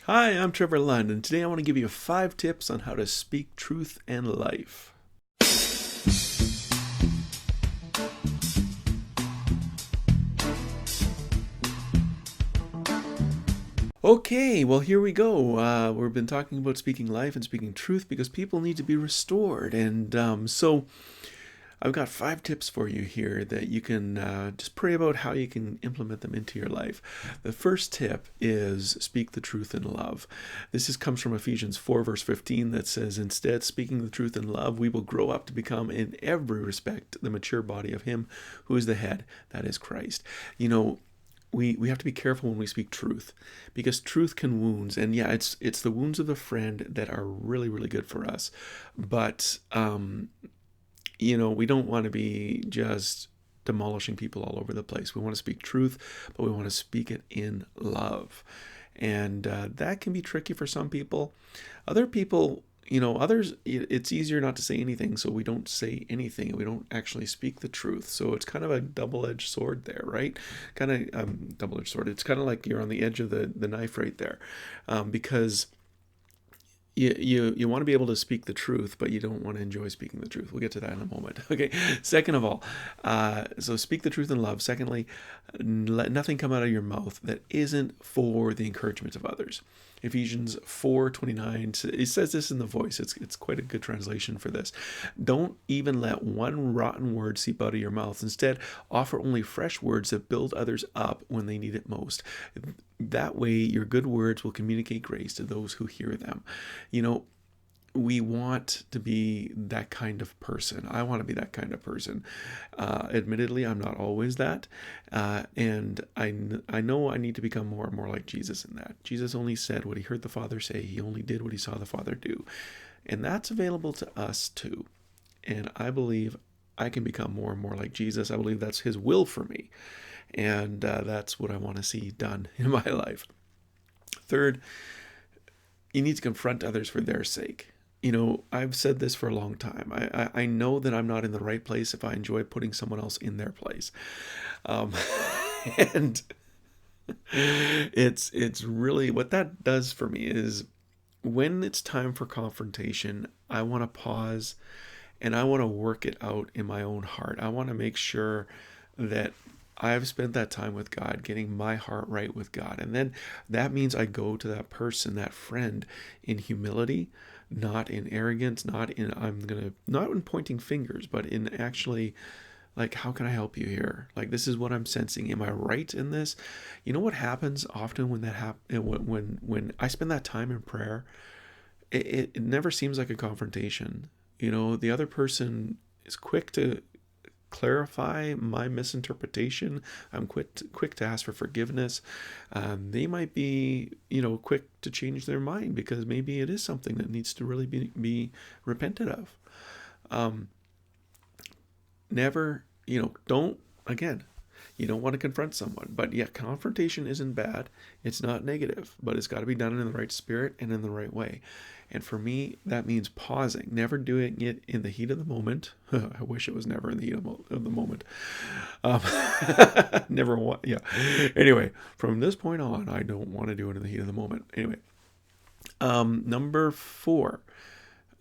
Hi, I'm Trevor Lund, and today I want to give you 5 tips on how to speak truth and life. Okay, well, here we go. We've been talking about speaking life and speaking truth because people need to be restored. And I've got 5 tips for you here that you can just pray about how you can implement them into your life. The first tip is speak the truth in love. Comes from Ephesians 4, verse 15, that says, "Instead, speaking the truth in love, we will grow up to become, in every respect, the mature body of Him who is the head, that is Christ." You know, we have to be careful when we speak truth because truth can wounds, and yeah, it's the wounds of the friend that are really really good for us, but we don't want to be just demolishing people all over the place. We want to speak truth, but we want to speak it in love. And that can be tricky for some people. Other people, others, it's easier not to say anything, so we don't say anything. We don't actually speak the truth. So it's kind of a double-edged sword there, right? Kind of double-edged sword. It's kind of like you're on the edge of the knife right there, because you want to be able to speak the truth, but you don't want to enjoy speaking the truth. We'll get to that in a moment. Okay. Second of all, so speak the truth in love. Secondly, let nothing come out of your mouth that isn't for the encouragement of others. Ephesians 4:29. It says this in the Voice. It's quite a good translation for this. Don't even let one rotten word seep out of your mouth. Instead, offer only fresh words that build others up when they need it most. That way, your good words will communicate grace to those who hear them. You know, we want to be that kind of person. I want to be that kind of person. Admittedly, I'm not always that. And I know I need to become more and more like Jesus in that. Jesus only said what he heard the Father say, he only did what he saw the Father do. And that's available to us too. And I believe I can become more and more like Jesus. I believe that's his will for me. And that's what I want to see done in my life. Third, you need to confront others for their sake. I've said this for a long time. I know that I'm not in the right place if I enjoy putting someone else in their place. Um, and it's really what that does for me is when it's time for confrontation, I want to pause and I want to work it out in my own heart. I want to make sure that I've spent that time with God, getting my heart right with God. And then that means I go to that person, that friend, in humility, not in arrogance, not in pointing fingers, but in actually, like, how can I help you here? Like, this is what I'm sensing. Am I right in this? You know what happens often when that happens, when I spend that time in prayer, it never seems like a confrontation. The other person is quick to clarify my misinterpretation. I'm quick to ask for forgiveness. They might be, quick to change their mind because maybe it is something that needs to really be repented of. Um, Never, don't, again, you don't want to confront someone. But yeah, confrontation isn't bad. It's not negative, but it's got to be done in the right spirit and in the right way. And for me, that means pausing, never doing it in the heat of the moment. I wish it was never in the heat of the moment. Um, never want, yeah. Anyway, from this point on, I don't want to do it in the heat of the moment. Anyway, number 4,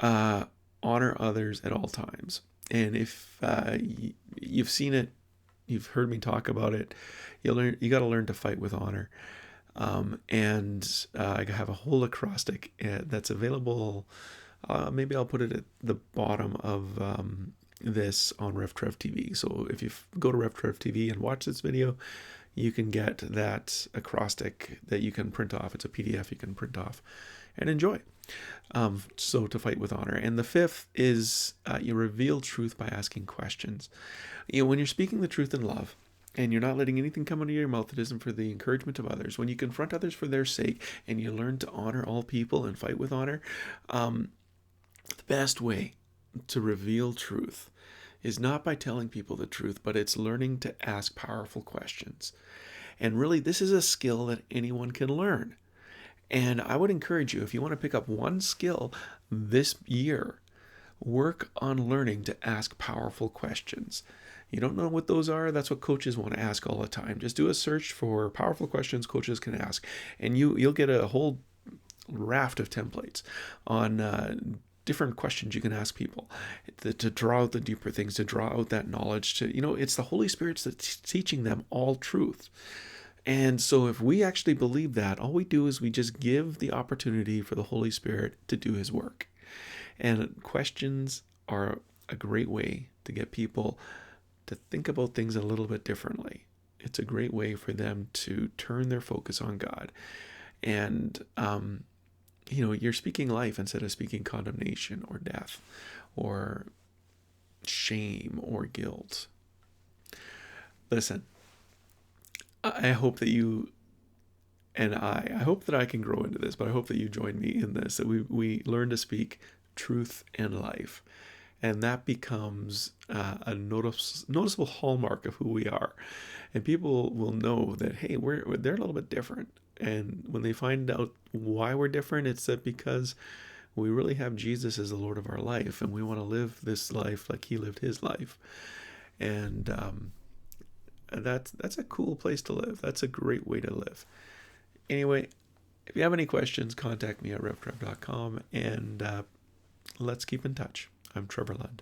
uh, honor others at all times. And if you've seen it, you've heard me talk about it, you got to learn to fight with honor. And I have a whole acrostic that's available. Maybe I'll put it at the bottom of this on RevTrev TV. So if you go to RevTrev TV and watch this video, you can get that acrostic that you can print off. It's a PDF you can print off and enjoy. So to fight with honor. And the 5th is you reveal truth by asking questions. When you're speaking the truth in love, and you're not letting anything come out of your mouth that isn't for the encouragement of others, when you confront others for their sake, and you learn to honor all people and fight with honor, the best way to reveal truth is not by telling people the truth, but it's learning to ask powerful questions. And really, this is a skill that anyone can learn. And I would encourage you, if you want to pick up one skill this year, work on learning to ask powerful questions. You don't know what those are? That's what coaches want to ask all the time. Just do a search for powerful questions coaches can ask, and you'll get a whole raft of templates on different questions you can ask people to draw out the deeper things, to draw out that knowledge. To, it's the Holy Spirit's that's teaching them all truth. And so if we actually believe that, all we do is we just give the opportunity for the Holy Spirit to do his work. And questions are a great way to get people to think about things a little bit differently. It's a great way for them to turn their focus on God. And, you're speaking life instead of speaking condemnation or death or shame or guilt. Listen, I hope that you and I hope that I can grow into this, but I hope that you join me in this, that we learn to speak truth and life. And that becomes a noticeable hallmark of who we are. And people will know that, hey, they're a little bit different. And when they find out why we're different, it's that because we really have Jesus as the Lord of our life, and we want to live this life like he lived his life. And that's a cool place to live. That's a great way to live. Anyway, if you have any questions, contact me at revtrev.com, and let's keep in touch. I'm Trevor Lund.